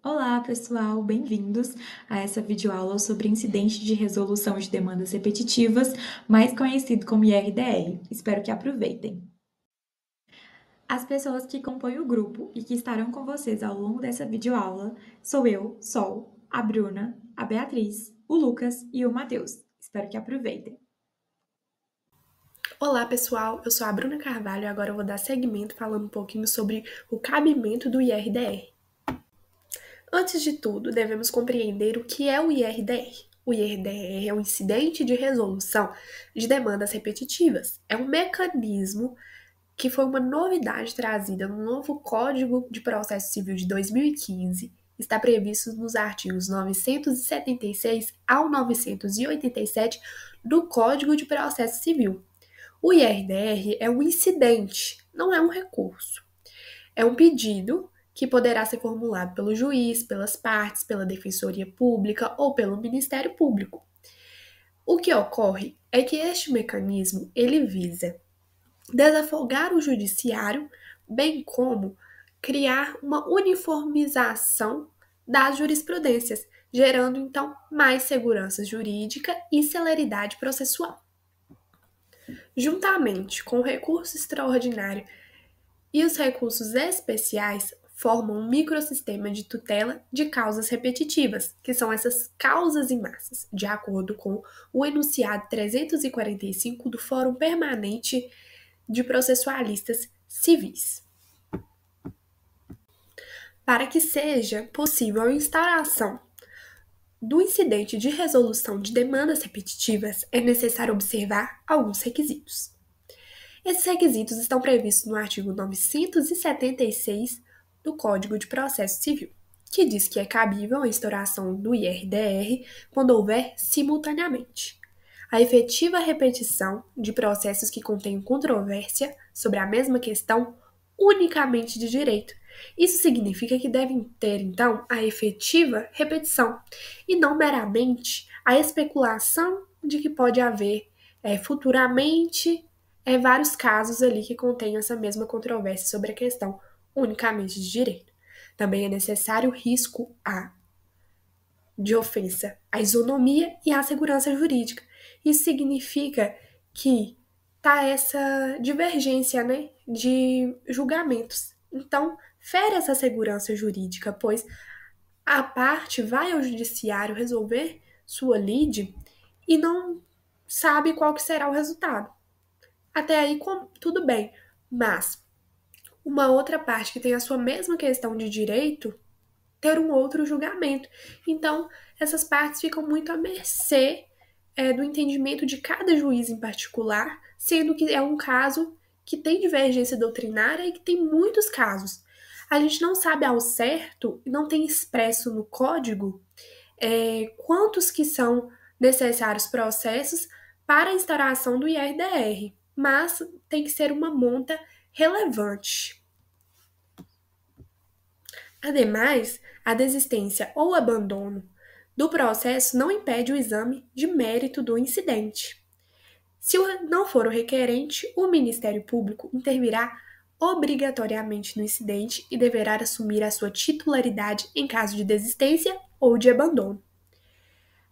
Olá, pessoal, bem-vindos a essa videoaula sobre incidente de resolução de demandas repetitivas, mais conhecido como IRDR. Espero que aproveitem. As pessoas que compõem o grupo e que estarão com vocês ao longo dessa videoaula sou eu, Sol, a Bruna, a Beatriz, o Lucas e o Matheus. Espero que aproveitem. Olá, pessoal. Eu sou a Bruna Carvalho e agora eu vou dar seguimento falando um pouquinho sobre o cabimento do IRDR. Antes de tudo, devemos compreender o que é o IRDR. O IRDR é um incidente de resolução de demandas repetitivas. É um mecanismo que foi uma novidade trazida no novo Código de Processo Civil de 2015. Está previsto nos artigos 976 ao 987 do Código de Processo Civil. O IRDR é um incidente, não é um recurso. É um pedido que poderá ser formulado pelo juiz, pelas partes, pela Defensoria Pública ou pelo Ministério Público. O que ocorre é que este mecanismo ele visa desafogar o judiciário, bem como criar uma uniformização das jurisprudências, gerando então mais segurança jurídica e celeridade processual. Juntamente com o recurso extraordinário e os recursos especiais, formam um microsistema de tutela de causas repetitivas, que são essas causas em massas, de acordo com o enunciado 345 do Fórum Permanente de Processualistas Civis. Para que seja possível a instauração do incidente de resolução de demandas repetitivas, é necessário observar alguns requisitos. Esses requisitos estão previstos no artigo 976 do Código de Processo Civil, que diz que é cabível a instauração do IRDR quando houver simultaneamente a efetiva repetição de processos que contenham controvérsia sobre a mesma questão unicamente de direito. Isso significa que devem ter, então, a efetiva repetição e não meramente a especulação de que pode haver futuramente vários casos ali que contêm essa mesma controvérsia sobre a questão unicamente de direito. Também é necessário risco de ofensa à isonomia e à segurança jurídica. Isso significa que tá essa divergência, né, de julgamentos. Então, fere essa segurança jurídica, pois a parte vai ao judiciário resolver sua lide e não sabe qual que será o resultado. Até aí, tudo bem, mas uma outra parte que tem a sua mesma questão de direito ter um outro julgamento. Então, essas partes ficam muito à mercê do entendimento de cada juiz em particular, sendo que é um caso que tem divergência doutrinária e que tem muitos casos. A gente não sabe ao certo, não tem expresso no código quantos que são necessários processos para a instauração do IRDR, mas tem que ser uma monta relevante. Ademais, a desistência ou abandono do processo não impede o exame de mérito do incidente. Se não for o requerente, o Ministério Público intervirá obrigatoriamente no incidente e deverá assumir a sua titularidade em caso de desistência ou de abandono.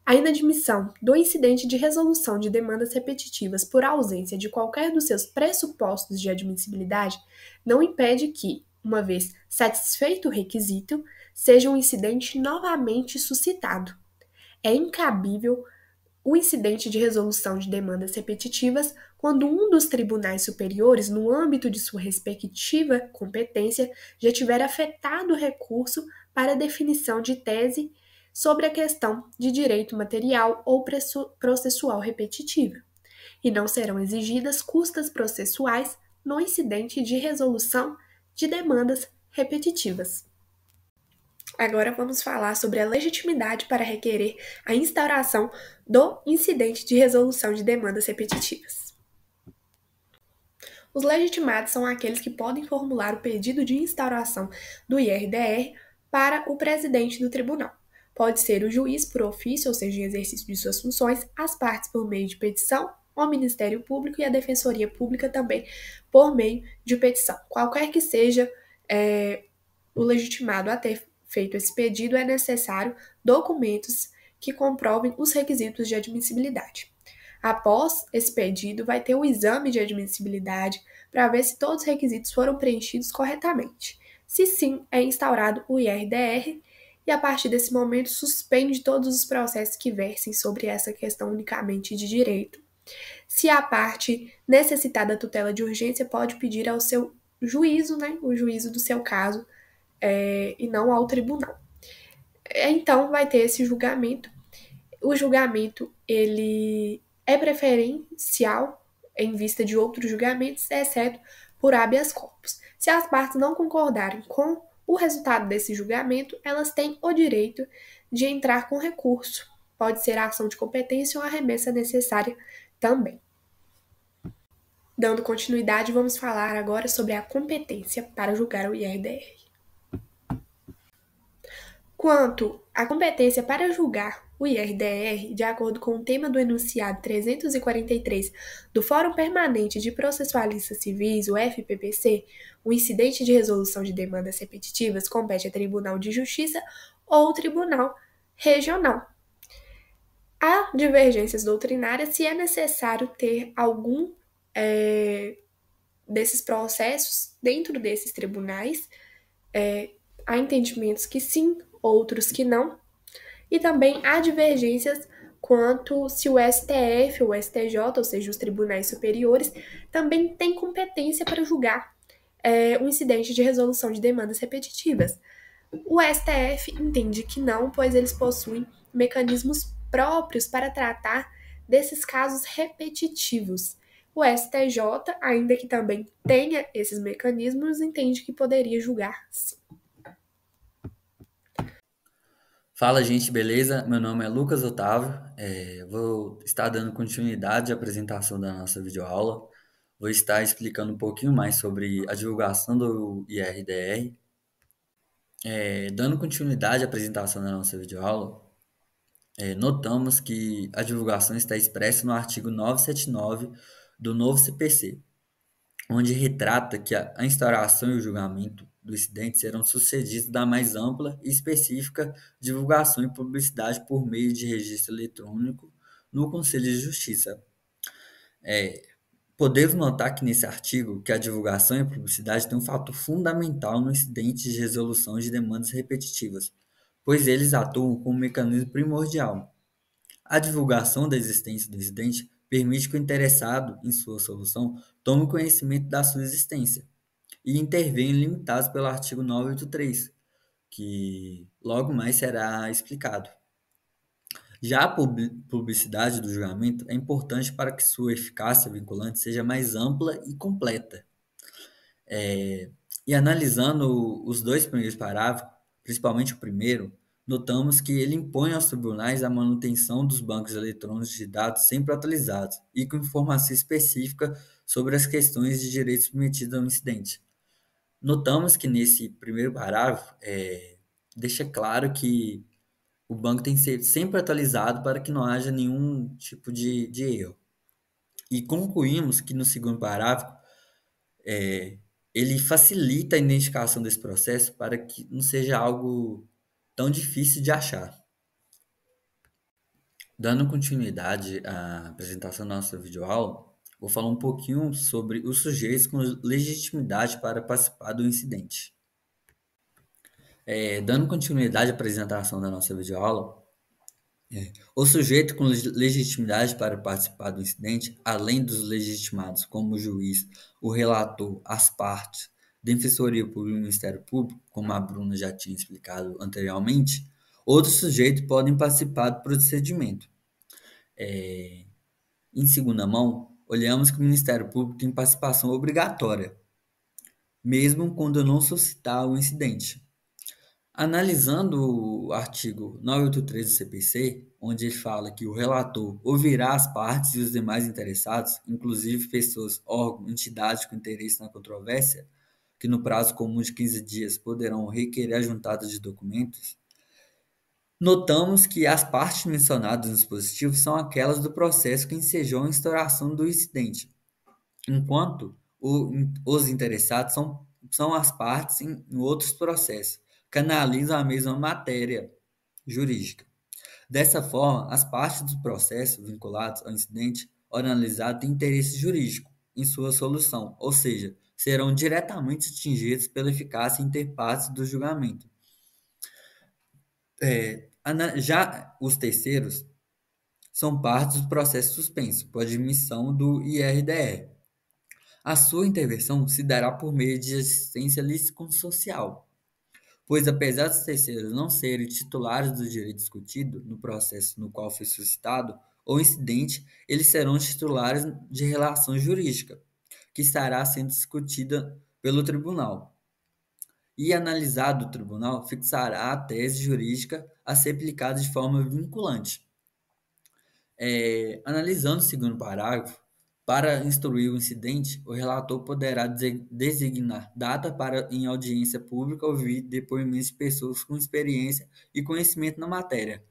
A inadmissão do incidente de resolução de demandas repetitivas por ausência de qualquer dos seus pressupostos de admissibilidade não impede que, uma vez satisfeito o requisito, seja um incidente novamente suscitado. É incabível o incidente de resolução de demandas repetitivas quando um dos tribunais superiores, no âmbito de sua respectiva competência, já tiver afetado o recurso para definição de tese sobre a questão de direito material ou processual repetitiva, e não serão exigidas custas processuais no incidente de resolução de demandas repetitivas. Agora vamos falar sobre a legitimidade para requerer a instauração do incidente de resolução de demandas repetitivas. Os legitimados são aqueles que podem formular o pedido de instauração do IRDR para o presidente do tribunal. Pode ser o juiz por ofício, ou seja, em exercício de suas funções, as partes por meio de petição, o Ministério Público e a Defensoria Pública também por meio de petição. Qualquer que seja o legitimado a ter feito esse pedido, é necessário documentos que comprovem os requisitos de admissibilidade. Após esse pedido, vai ter o exame de admissibilidade para ver se todos os requisitos foram preenchidos corretamente. Se sim, é instaurado o IRDR e a partir desse momento suspende todos os processos que versem sobre essa questão unicamente de direito. Se a parte necessitar da tutela de urgência, pode pedir ao seu juízo, né, o juízo do seu caso, e não ao tribunal. Então, vai ter esse julgamento. O julgamento, ele é preferencial em vista de outros julgamentos, exceto por habeas corpus. Se as partes não concordarem com o resultado desse julgamento, elas têm o direito de entrar com recurso. Pode ser a ação de competência ou a remessa necessária também. Dando continuidade, vamos falar agora sobre a competência para julgar o IRDR. Quanto à competência para julgar o IRDR, de acordo com o tema do enunciado 343 do Fórum Permanente de Processualistas Civis, o FPPC, o incidente de resolução de demandas repetitivas compete a Tribunal de Justiça ou Tribunal Regional. Há divergências doutrinárias se é necessário ter algum desses processos dentro desses tribunais. Há entendimentos que sim, outros que não. E também há divergências quanto se o STF, o STJ, ou seja, os tribunais superiores, também têm competência para julgar um incidente de resolução de demandas repetitivas. O STF entende que não, pois eles possuem mecanismos próprios para tratar desses casos repetitivos. O STJ, ainda que também tenha esses mecanismos, entende que poderia julgar sim. Fala, gente, beleza? Meu nome é Lucas Otávio. Vou estar dando continuidade à apresentação da nossa videoaula. Vou estar explicando um pouquinho mais sobre a divulgação do IRDR. Dando continuidade à apresentação da nossa videoaula, notamos que a divulgação está expressa no artigo 979 do novo CPC, onde retrata que a instauração e o julgamento do incidente serão sucedidos da mais ampla e específica divulgação e publicidade por meio de registro eletrônico no Conselho de Justiça. Podemos notar que nesse artigo que a divulgação e a publicidade têm um fator fundamental no incidente de resolução de demandas repetitivas, pois eles atuam como um mecanismo primordial. A divulgação da existência do incidente permite que o interessado em sua solução tome conhecimento da sua existência e intervenha em limitados pelo artigo 983, que logo mais será explicado. Já a publicidade do julgamento é importante para que sua eficácia vinculante seja mais ampla e completa. E analisando os dois primeiros parágrafos, principalmente o primeiro, notamos que ele impõe aos tribunais a manutenção dos bancos eletrônicos de dados sempre atualizados e com informação específica sobre as questões de direitos submetidos ao incidente. Notamos que nesse primeiro parágrafo deixa claro que o banco tem que ser sempre atualizado para que não haja nenhum tipo de erro. E concluímos que no segundo parágrafo ele facilita a identificação desse processo para que não seja algo tão difícil de achar. Dando continuidade à apresentação da nossa videoaula, vou falar um pouquinho sobre os sujeitos com legitimidade para participar do incidente. Dando continuidade à apresentação da nossa videoaula, o sujeito com legitimidade para participar do incidente, além dos legitimados como o juiz, o relator, as partes, Defensoria Pública e o Ministério Público, como a Bruna já tinha explicado anteriormente, outros sujeitos podem participar do procedimento. Em segunda mão, olhamos que o Ministério Público tem participação obrigatória, mesmo quando não suscitar o incidente. Analisando o artigo 983 do CPC, onde ele fala que o relator ouvirá as partes e os demais interessados, inclusive pessoas, órgãos, entidades com interesse na controvérsia, que no prazo comum de 15 dias poderão requerer a juntada de documentos, notamos que as partes mencionadas no dispositivo são aquelas do processo que ensejou a instauração do incidente, enquanto os interessados são as partes em outros processos, que analisam a mesma matéria jurídica. Dessa forma, as partes do processo vinculadas ao incidente ou analisado têm interesse jurídico em sua solução, ou seja, serão diretamente atingidos pela eficácia interpartes do julgamento. Já os terceiros são partes do processo suspenso, por admissão do IRDR. A sua intervenção se dará por meio de assistência litisconsocial, pois apesar dos terceiros não serem titulares do direito discutido no processo no qual foi suscitado o incidente, eles serão titulares de relação jurídica, que estará sendo discutida pelo tribunal. E analisado o tribunal, fixará a tese jurídica a ser aplicada de forma vinculante. Analisando o segundo parágrafo, para instruir o incidente, o relator poderá designar data para, em audiência pública, ouvir depoimentos de pessoas com experiência e conhecimento na matéria.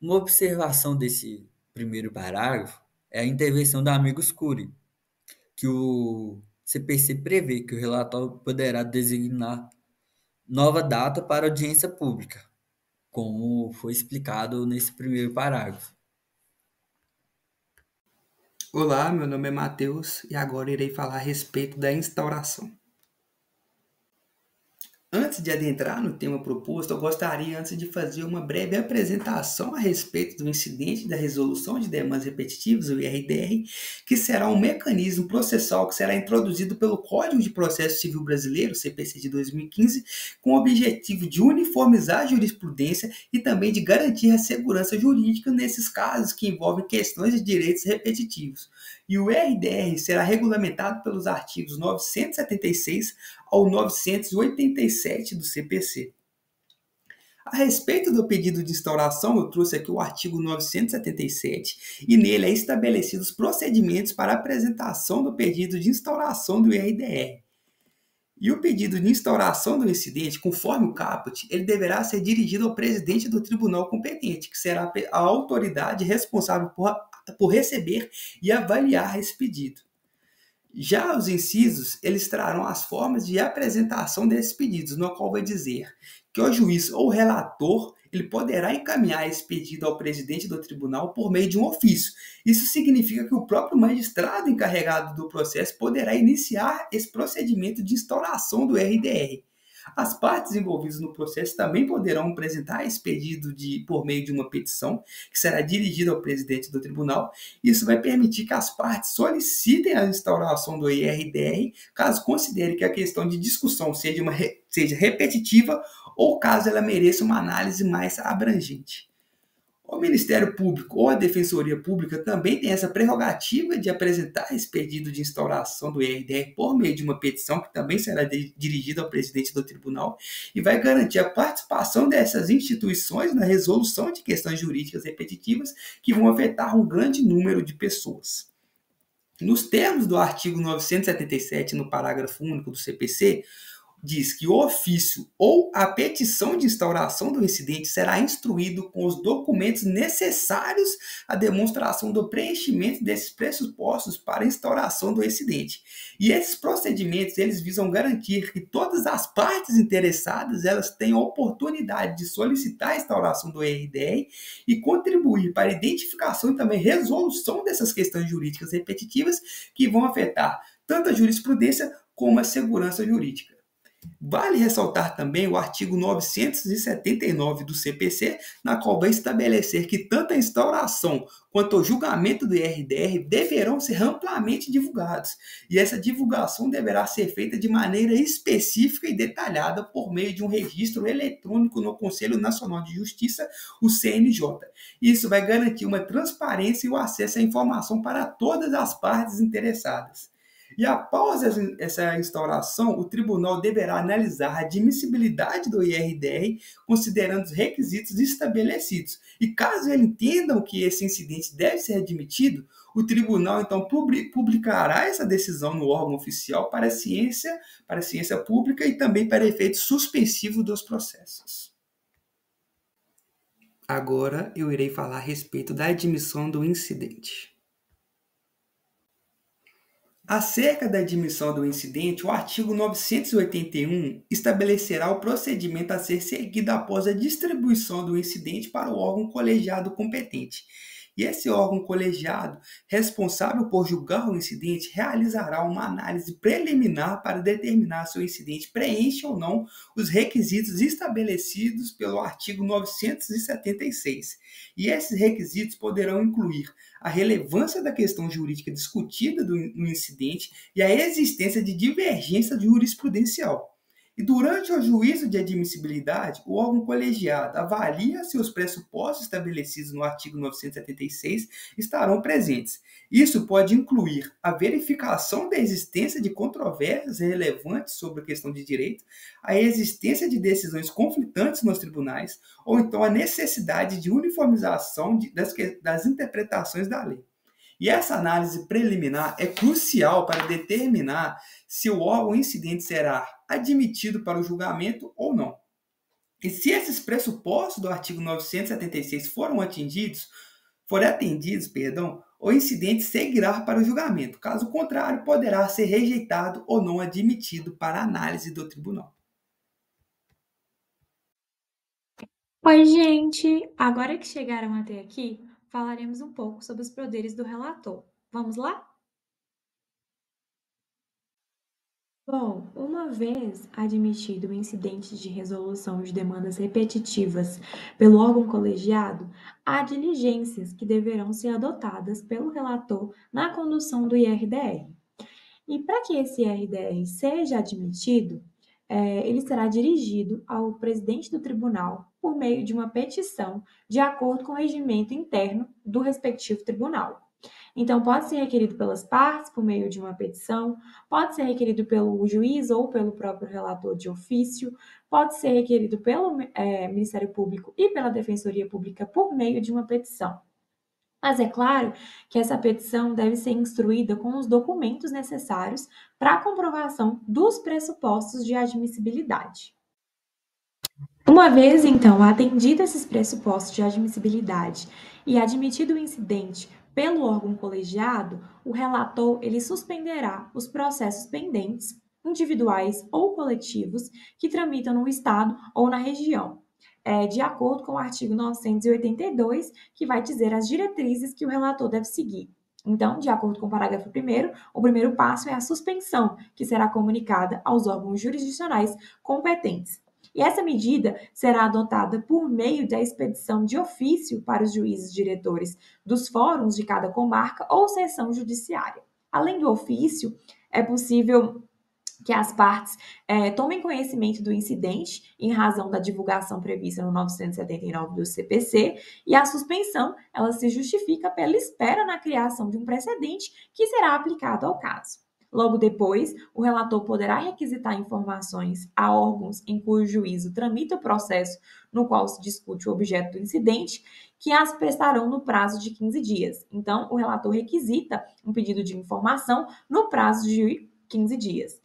Uma observação desse primeiro parágrafo é a intervenção da amicus curiae, que o CPC prevê que o relator poderá designar nova data para audiência pública, como foi explicado nesse primeiro parágrafo. Olá, meu nome é Matheus e agora irei falar a respeito da instauração. Antes de adentrar no tema proposto, eu gostaria antes de fazer uma breve apresentação a respeito do incidente da resolução de demandas repetitivas, o IRDR, que será um mecanismo processual que será introduzido pelo Código de Processo Civil Brasileiro, CPC de 2015, com o objetivo de uniformizar a jurisprudência e também de garantir a segurança jurídica nesses casos que envolvem questões de direitos repetitivos. E o IRDR será regulamentado pelos artigos 976 ao 987 do CPC. A respeito do pedido de instauração, eu trouxe aqui o artigo 977 e nele é estabelecidos os procedimentos para a apresentação do pedido de instauração do IRDR. E o pedido de instauração do incidente, conforme o caput, ele deverá ser dirigido ao presidente do tribunal competente, que será a autoridade responsável por receber e avaliar esse pedido. Já os incisos, eles trarão as formas de apresentação desses pedidos, no qual vai dizer que o juiz ou relator ele poderá encaminhar esse pedido ao presidente do tribunal por meio de um ofício. Isso significa que o próprio magistrado encarregado do processo poderá iniciar esse procedimento de instauração do RDR. As partes envolvidas no processo também poderão apresentar esse pedido por meio de uma petição, que será dirigida ao presidente do tribunal. Isso vai permitir que as partes solicitem a instauração do IRDR, caso considere que a questão de discussão seja repetitiva ou caso ela mereça uma análise mais abrangente. O Ministério Público ou a Defensoria Pública também tem essa prerrogativa de apresentar esse pedido de instauração do IRDR por meio de uma petição que também será dirigida ao presidente do tribunal e vai garantir a participação dessas instituições na resolução de questões jurídicas repetitivas que vão afetar um grande número de pessoas. Nos termos do artigo 977, no parágrafo único do CPC, diz que o ofício ou a petição de instauração do incidente será instruído com os documentos necessários à demonstração do preenchimento desses pressupostos para a instauração do incidente. E esses procedimentos, eles visam garantir que todas as partes interessadas, elas tenham a oportunidade de solicitar a instauração do IRDR e contribuir para a identificação e também resolução dessas questões jurídicas repetitivas que vão afetar tanto a jurisprudência como a segurança jurídica. Vale ressaltar também o artigo 979 do CPC, na qual vai estabelecer que tanto a instauração quanto o julgamento do IRDR deverão ser amplamente divulgados, e essa divulgação deverá ser feita de maneira específica e detalhada por meio de um registro eletrônico no Conselho Nacional de Justiça, o CNJ. Isso vai garantir uma transparência e o acesso à informação para todas as partes interessadas. E após essa instauração, o tribunal deverá analisar a admissibilidade do IRDR, considerando os requisitos estabelecidos. E caso ele entenda que esse incidente deve ser admitido, o tribunal então publicará essa decisão no órgão oficial para a ciência pública e também para efeito suspensivo dos processos. Agora eu irei falar a respeito da admissão do incidente. Acerca da admissão do incidente, o artigo 981 estabelecerá o procedimento a ser seguido após a distribuição do incidente para o órgão colegiado competente. E esse órgão colegiado, responsável por julgar o incidente, realizará uma análise preliminar para determinar se o incidente preenche ou não os requisitos estabelecidos pelo artigo 976. E esses requisitos poderão incluir a relevância da questão jurídica discutida no incidente e a existência de divergência jurisprudencial. E durante o juízo de admissibilidade, o órgão colegiado avalia se os pressupostos estabelecidos no artigo 976 estarão presentes. Isso pode incluir a verificação da existência de controvérsias relevantes sobre a questão de direito, a existência de decisões conflitantes nos tribunais, ou então a necessidade de uniformização das interpretações da lei. E essa análise preliminar é crucial para determinar se o órgão incidente será admitido para o julgamento ou não. E se esses pressupostos do artigo 976 forem atendidos, o incidente seguirá para o julgamento. Caso contrário, poderá ser rejeitado ou não admitido para análise do tribunal. Oi, gente! Agora que chegaram até aqui, falaremos um pouco sobre os poderes do relator. Vamos lá? Bom, uma vez admitido o incidente de resolução de demandas repetitivas pelo órgão colegiado, há diligências que deverão ser adotadas pelo relator na condução do IRDR. E para que esse IRDR seja admitido, ele será dirigido ao presidente do tribunal por meio de uma petição de acordo com o regimento interno do respectivo tribunal. Então, pode ser requerido pelas partes por meio de uma petição, pode ser requerido pelo juiz ou pelo próprio relator de ofício, pode ser requerido pelo Ministério Público e pela Defensoria Pública por meio de uma petição. Mas é claro que essa petição deve ser instruída com os documentos necessários para a comprovação dos pressupostos de admissibilidade. Uma vez, então, atendido esses pressupostos de admissibilidade e admitido o incidente pelo órgão colegiado, o relator ele suspenderá os processos pendentes, individuais ou coletivos, que tramitam no Estado ou na região, de acordo com o artigo 982, que vai dizer as diretrizes que o relator deve seguir. Então, de acordo com o parágrafo 1º, o primeiro passo é a suspensão, que será comunicada aos órgãos jurisdicionais competentes. E essa medida será adotada por meio da expedição de ofício para os juízes diretores dos fóruns de cada comarca ou seção judiciária. Além do ofício, é possível que as partes tomem conhecimento do incidente em razão da divulgação prevista no 979 do CPC, e a suspensão ela se justifica pela espera na criação de um precedente que será aplicado ao caso. Logo depois, o relator poderá requisitar informações a órgãos em cujo juízo tramita o processo no qual se discute o objeto do incidente, que as prestarão no prazo de 15 dias. Então, o relator requisita um pedido de informação no prazo de 15 dias.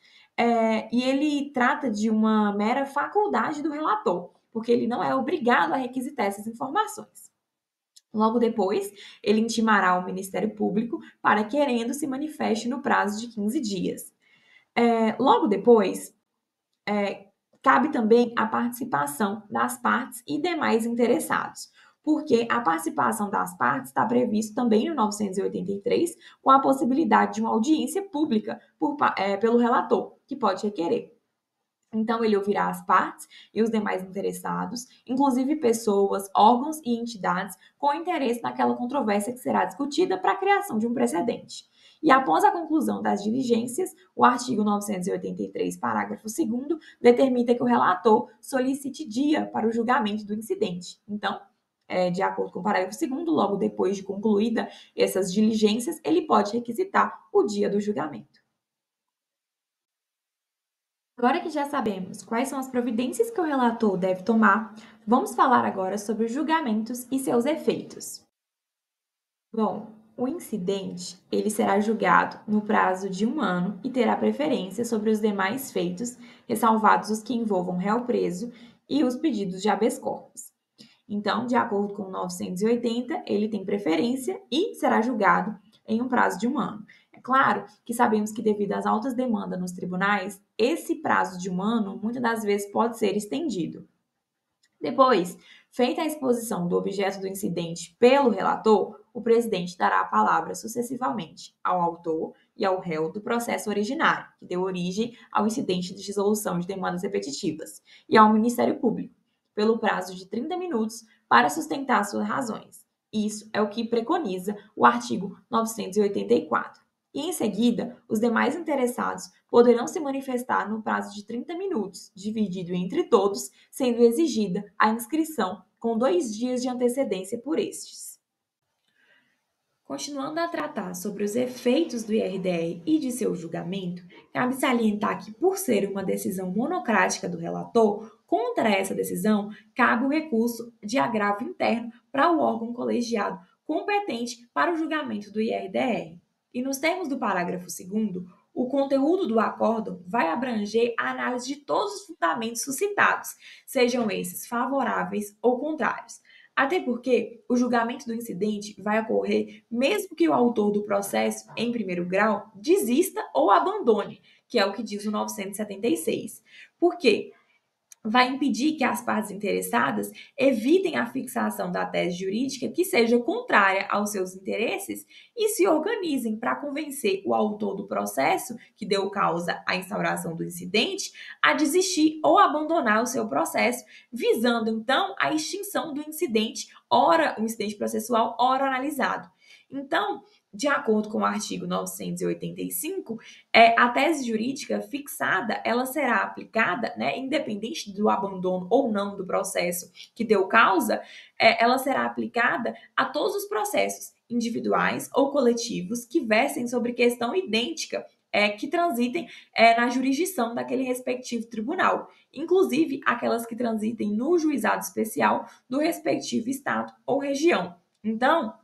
E ele trata de uma mera faculdade do relator, porque ele não é obrigado a requisitar essas informações. Logo depois, ele intimará o Ministério Público para querendo se manifeste no prazo de 15 dias. Logo depois, cabe também a participação das partes e demais interessados, porque a participação das partes está previsto também no 983, com a possibilidade de uma audiência pública pelo relator, que pode requerer. Então, ele ouvirá as partes e os demais interessados, inclusive pessoas, órgãos e entidades com interesse naquela controvérsia que será discutida para a criação de um precedente. E após a conclusão das diligências, o artigo 983, parágrafo 2º, determina que o relator solicite dia para o julgamento do incidente. Então, de acordo com o parágrafo 2º, logo depois de concluída essas diligências, ele pode requisitar o dia do julgamento. Agora que já sabemos quais são as providências que o relator deve tomar, vamos falar agora sobre os julgamentos e seus efeitos. Bom, o incidente ele será julgado no prazo de 1 ano e terá preferência sobre os demais feitos, ressalvados os que envolvam réu preso e os pedidos de habeas corpus. Então, de acordo com o 980, ele tem preferência e será julgado em um prazo de 1 ano. Claro que sabemos que devido às altas demandas nos tribunais, esse prazo de um ano muitas das vezes pode ser estendido. Depois, feita a exposição do objeto do incidente pelo relator, o presidente dará a palavra sucessivamente ao autor e ao réu do processo originário, que deu origem ao incidente de resolução de demandas repetitivas, e ao Ministério Público, pelo prazo de 30 minutos para sustentar suas razões. Isso é o que preconiza o artigo 984. E, em seguida, os demais interessados poderão se manifestar no prazo de 30 minutos, dividido entre todos, sendo exigida a inscrição com 2 dias de antecedência por estes. Continuando a tratar sobre os efeitos do IRDR e de seu julgamento, cabe salientar que, por ser uma decisão monocrática do relator, contra essa decisão cabe o recurso de agravo interno para o órgão colegiado competente para o julgamento do IRDR. E nos termos do parágrafo 2º, o conteúdo do acórdão vai abranger a análise de todos os fundamentos suscitados, sejam esses favoráveis ou contrários. Até porque o julgamento do incidente vai ocorrer mesmo que o autor do processo, em primeiro grau, desista ou abandone, que é o que diz o 976. Por quê? Vai impedir que as partes interessadas evitem a fixação da tese jurídica que seja contrária aos seus interesses e se organizem para convencer o autor do processo, que deu causa à instauração do incidente, a desistir ou abandonar o seu processo, visando então a extinção do incidente, ora o incidente processual, ora analisado. Então, de acordo com o artigo 985, a tese jurídica fixada, ela será aplicada, independente do abandono ou não do processo que deu causa, ela será aplicada a todos os processos individuais ou coletivos que versem sobre questão idêntica, que transitem na jurisdição daquele respectivo tribunal, inclusive aquelas que transitem no juizado especial do respectivo estado ou região. Então,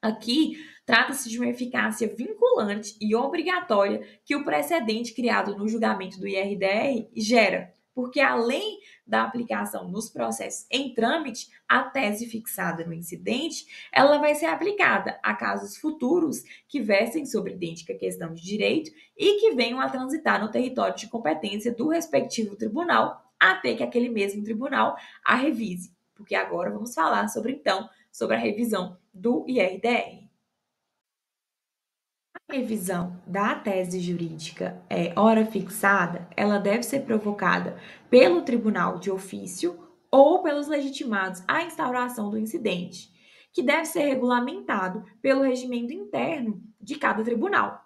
aqui, trata-se de uma eficácia vinculante e obrigatória que o precedente criado no julgamento do IRDR gera, porque além da aplicação nos processos em trâmite, a tese fixada no incidente, ela vai ser aplicada a casos futuros que versem sobre idêntica questão de direito e que venham a transitar no território de competência do respectivo tribunal, até que aquele mesmo tribunal a revise. Porque agora vamos falar sobre a revisão do IRDR. A revisão da tese jurídica ora fixada, ela deve ser provocada pelo tribunal de ofício ou pelos legitimados à instauração do incidente, que deve ser regulamentado pelo regimento interno de cada tribunal.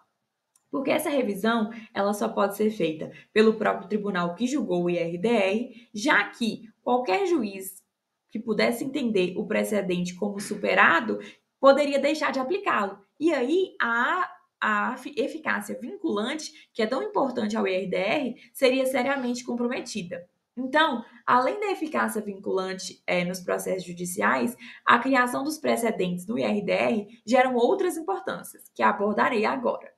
Porque essa revisão, ela só pode ser feita pelo próprio tribunal que julgou o IRDR, já que qualquer juiz que pudesse entender o precedente como superado, poderia deixar de aplicá-lo. E aí, a eficácia vinculante, que é tão importante ao IRDR, seria seriamente comprometida. Então, além da eficácia vinculante nos processos judiciais, a criação dos precedentes no IRDR geram outras importâncias, que abordarei agora.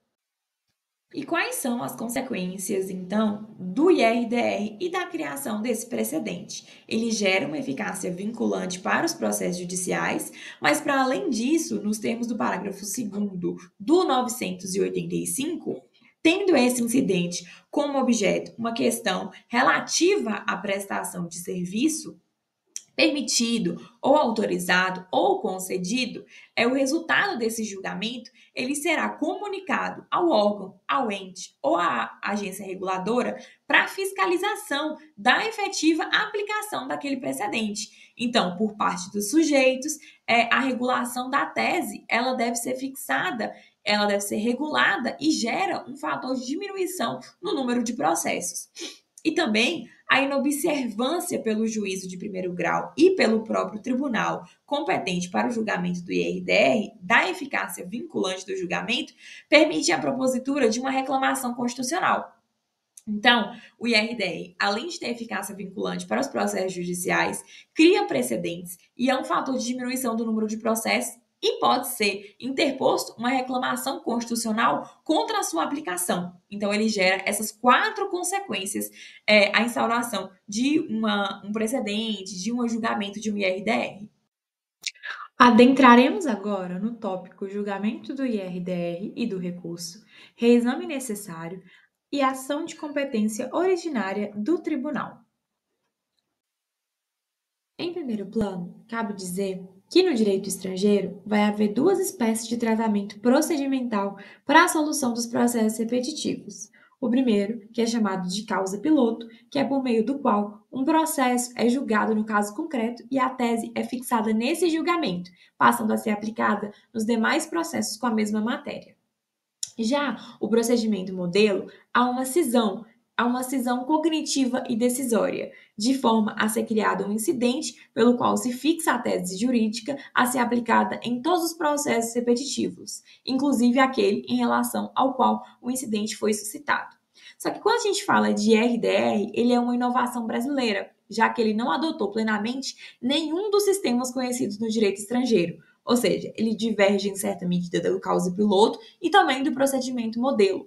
E quais são as consequências, então, do IRDR e da criação desse precedente? Ele gera uma eficácia vinculante para os processos judiciais, mas, para além disso, nos termos do parágrafo 2º do 985, tendo esse incidente como objeto uma questão relativa à prestação de serviço, permitido ou autorizado ou concedido, o resultado desse julgamento, ele será comunicado ao órgão, ao ente ou à agência reguladora para fiscalização da efetiva aplicação daquele precedente. Então, por parte dos sujeitos, a regulação da tese, ela deve ser fixada, ela deve ser regulada e gera um fator de diminuição no número de processos. E também a inobservância pelo juízo de primeiro grau e pelo próprio tribunal competente para o julgamento do IRDR, da eficácia vinculante do julgamento, permite a propositura de uma reclamação constitucional. Então, o IRDR, além de ter eficácia vinculante para os processos judiciais, cria precedentes e é um fator de diminuição do número de processos e pode ser interposto uma reclamação constitucional contra a sua aplicação. Então, ele gera essas 4 consequências, a instauração de um precedente, de um julgamento de um IRDR. Adentraremos agora no tópico julgamento do IRDR e do recurso, reexame necessário e ação de competência originária do tribunal. Em primeiro plano, cabe dizer que no direito estrangeiro vai haver duas espécies de tratamento procedimental para a solução dos processos repetitivos. O primeiro, que é chamado de causa piloto, que é por meio do qual um processo é julgado no caso concreto e a tese é fixada nesse julgamento, passando a ser aplicada nos demais processos com a mesma matéria. Já o procedimento modelo há uma cisão cognitiva e decisória, de forma a ser criado um incidente pelo qual se fixa a tese jurídica a ser aplicada em todos os processos repetitivos, inclusive aquele em relação ao qual o incidente foi suscitado. Só que quando a gente fala de RDR, ele é uma inovação brasileira, já que ele não adotou plenamente nenhum dos sistemas conhecidos no direito estrangeiro, ou seja, ele diverge em certa medida do causa piloto e também do procedimento modelo.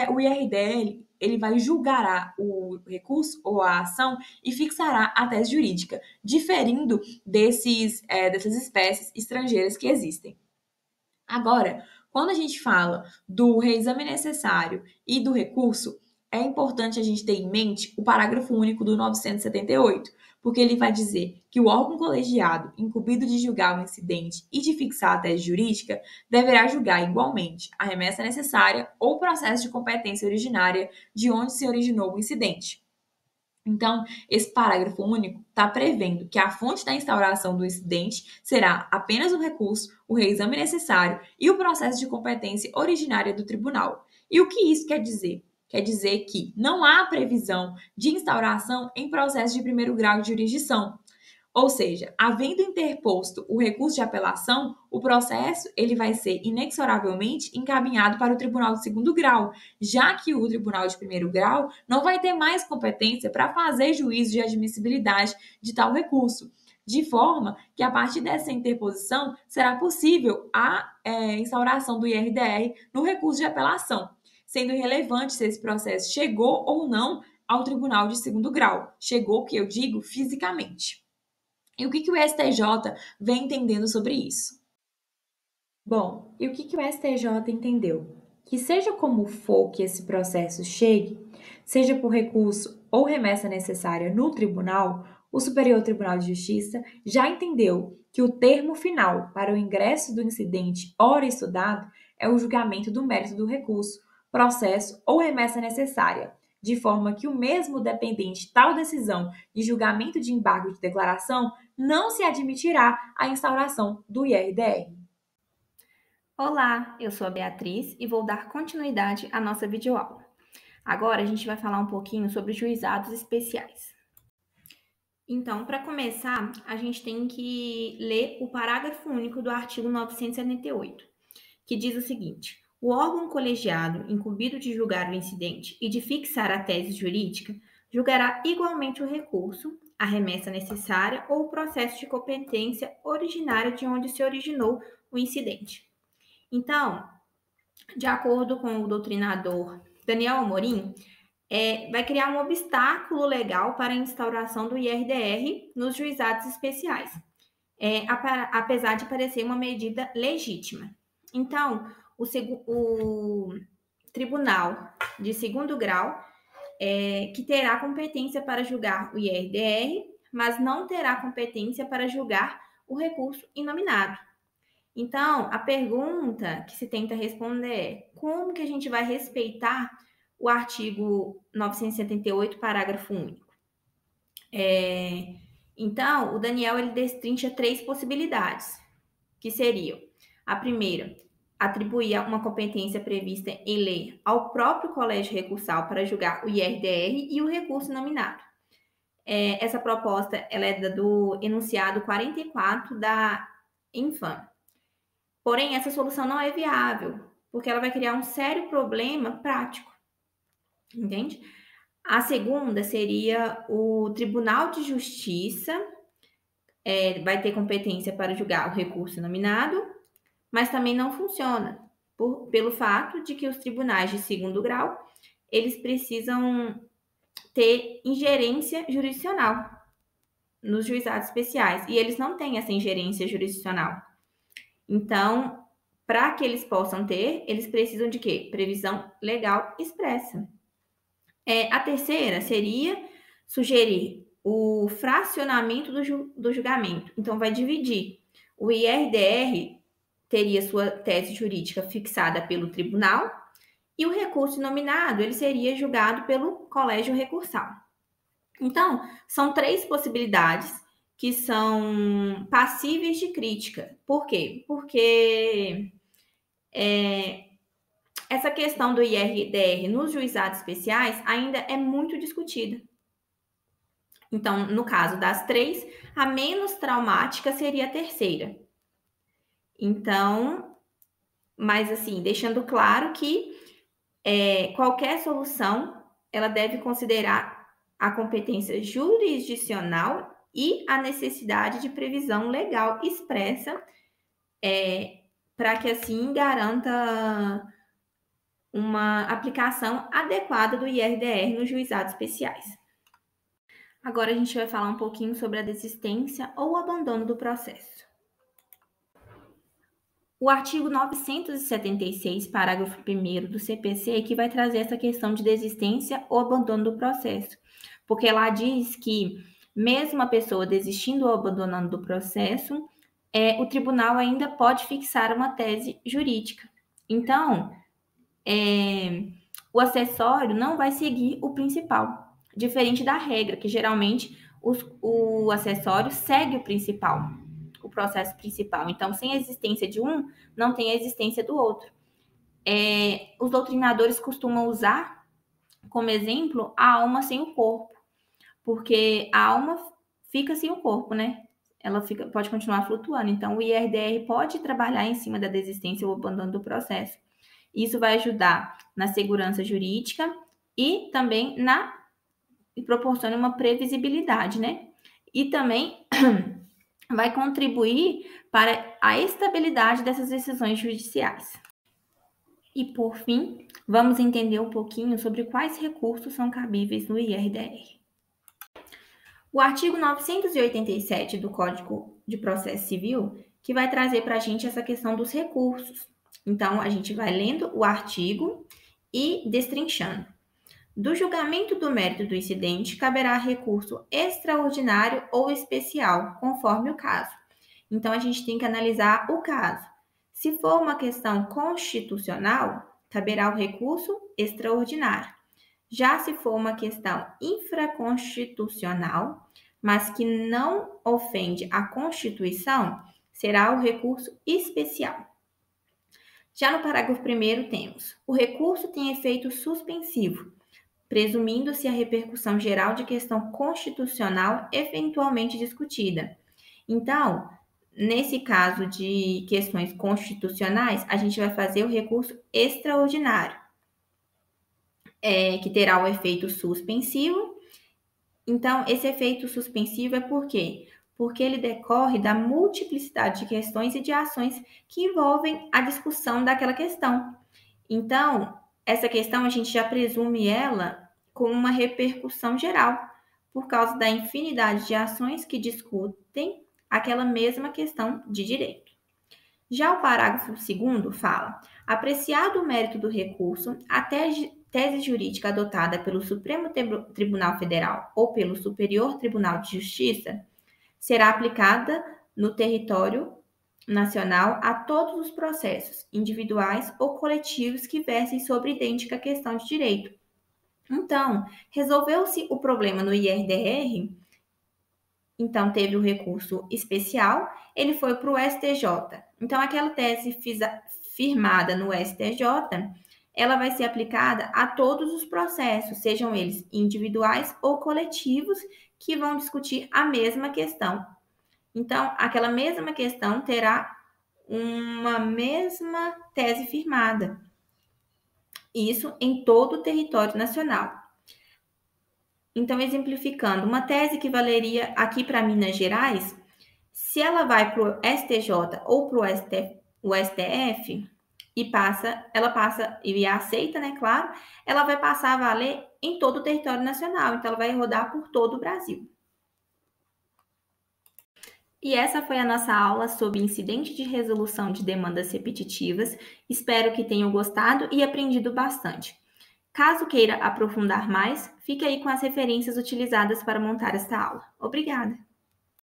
O IRDL ele vai julgar o recurso ou a ação e fixará a tese jurídica, diferindo dessas espécies estrangeiras que existem. Agora, quando a gente fala do reexame necessário e do recurso, é importante a gente ter em mente o parágrafo único do 978, porque ele vai dizer que o órgão colegiado, incumbido de julgar o incidente e de fixar a tese jurídica, deverá julgar igualmente a remessa necessária ou processo de competência originária de onde se originou o incidente. Então, esse parágrafo único está prevendo que a fonte da instauração do incidente será apenas o recurso, o reexame necessário e o processo de competência originária do tribunal. E o que isso quer dizer? Quer dizer que não há previsão de instauração em processo de primeiro grau de jurisdição. Ou seja, havendo interposto o recurso de apelação, o processo ele vai ser inexoravelmente encaminhado para o tribunal de segundo grau, já que o tribunal de primeiro grau não vai ter mais competência para fazer juízo de admissibilidade de tal recurso, de forma que a partir dessa interposição será possível a instauração do IRDR no recurso de apelação, sendo irrelevante se esse processo chegou ou não ao tribunal de segundo grau. Chegou, que eu digo, fisicamente. E o que o STJ vem entendendo sobre isso? Bom, e o que o STJ entendeu? Que seja como for que esse processo chegue, seja por recurso ou remessa necessária no tribunal, o Superior Tribunal de Justiça já entendeu que o termo final para o ingresso do incidente ora estudado é o julgamento do mérito do recurso, processo ou remessa necessária, de forma que o mesmo dependente tal decisão de julgamento de embargo de declaração não se admitirá a instauração do IRDR. Olá, eu sou a Beatriz e vou dar continuidade à nossa videoaula. Agora a gente vai falar um pouquinho sobre juizados especiais. Então, para começar, a gente tem que ler o parágrafo único do artigo 978, que diz o seguinte: o órgão colegiado incumbido de julgar o incidente e de fixar a tese jurídica julgará igualmente o recurso, a remessa necessária ou o processo de competência originária de onde se originou o incidente. Então, de acordo com o doutrinador Daniel Amorim, vai criar um obstáculo legal para a instauração do IRDR nos juizados especiais, apesar de parecer uma medida legítima. Então, o tribunal de segundo grau que terá competência para julgar o IRDR, mas não terá competência para julgar o recurso inominado. Então, a pergunta que se tenta responder é: como que a gente vai respeitar o artigo 978, parágrafo único? Então, o Daniel ele destrincha 3 possibilidades, que seriam: a primeira, atribuir uma competência prevista em lei ao próprio colégio recursal para julgar o IRDR e o recurso nominado. Essa proposta ela é do enunciado 44 da Infam. Porém, essa solução não é viável, porque ela vai criar um sério problema prático, entende? A segunda seria o Tribunal de Justiça, vai ter competência para julgar o recurso nominado, mas também não funciona, pelo fato de que os tribunais de segundo grau, eles precisam ter ingerência jurisdicional nos juizados especiais, e eles não têm essa ingerência jurisdicional. Então, para que eles possam ter, eles precisam de quê? Previsão legal expressa. A terceira seria sugerir o fracionamento do julgamento. Então, vai dividir. O IRDR teria sua tese jurídica fixada pelo tribunal e o recurso nominado ele seria julgado pelo colégio recursal. Então, são 3 possibilidades que são passíveis de crítica. Por quê? Porque essa questão do IRDR nos juizados especiais ainda é muito discutida. Então, no caso das 3, a menos traumática seria a terceira. Então, mas assim, deixando claro que qualquer solução, ela deve considerar a competência jurisdicional e a necessidade de previsão legal expressa para que assim garanta uma aplicação adequada do IRDR nos juizados especiais. Agora a gente vai falar um pouquinho sobre a desistência ou abandono do processo. O artigo 976, parágrafo 1º do CPC, que vai trazer essa questão de desistência ou abandono do processo. Porque lá diz que, mesmo a pessoa desistindo ou abandonando do processo, o tribunal ainda pode fixar uma tese jurídica. Então, o acessório não vai seguir o principal, diferente da regra, que geralmente o acessório segue o principal, o processo principal. Então, sem a existência de um, não tem a existência do outro. Os doutrinadores costumam usar como exemplo a alma sem o corpo, porque a alma fica sem o corpo, né? Ela pode continuar flutuando. Então, o IRDR pode trabalhar em cima da desistência ou abandono do processo. Isso vai ajudar na segurança jurídica e também proporciona uma previsibilidade, né? E também vai contribuir para a estabilidade dessas decisões judiciais. E, por fim, vamos entender um pouquinho sobre quais recursos são cabíveis no IRDR. O artigo 987 do Código de Processo Civil, que vai trazer para a gente essa questão dos recursos. Então, a gente vai lendo o artigo e destrinchando. Do julgamento do mérito do incidente, caberá recurso extraordinário ou especial, conforme o caso. Então, a gente tem que analisar o caso. Se for uma questão constitucional, caberá o recurso extraordinário. Já se for uma questão infraconstitucional, mas que não ofende a Constituição, será o recurso especial. Já no parágrafo 1º temos: o recurso tem efeito suspensivo, presumindo-se a repercussão geral de questão constitucional eventualmente discutida. Então, nesse caso de questões constitucionais, a gente vai fazer o recurso extraordinário, que terá o efeito suspensivo. Então, esse efeito suspensivo é por quê? Porque ele decorre da multiplicidade de questões e de ações que envolvem a discussão daquela questão. Então, essa questão a gente já presume ela com uma repercussão geral, por causa da infinidade de ações que discutem aquela mesma questão de direito. Já o parágrafo 2º fala: apreciado o mérito do recurso, a tese jurídica adotada pelo Supremo Tribunal Federal ou pelo Superior Tribunal de Justiça será aplicada no território nacional a todos os processos, individuais ou coletivos que versem sobre idêntica questão de direito. Então, resolveu-se o problema no IRDR, então teve o recurso especial, ele foi para o STJ. Então, aquela tese firmada no STJ, ela vai ser aplicada a todos os processos, sejam eles individuais ou coletivos, que vão discutir a mesma questão. Então, aquela mesma questão terá uma mesma tese firmada. Isso em todo o território nacional. Então, exemplificando, uma tese que valeria aqui para Minas Gerais, se ela vai para o STJ ou para o STF ela passa e é aceita, né, claro, ela vai passar a valer em todo o território nacional. Então, ela vai rodar por todo o Brasil. E essa foi a nossa aula sobre incidente de resolução de demandas repetitivas. Espero que tenham gostado e aprendido bastante. Caso queira aprofundar mais, fique aí com as referências utilizadas para montar esta aula. Obrigada!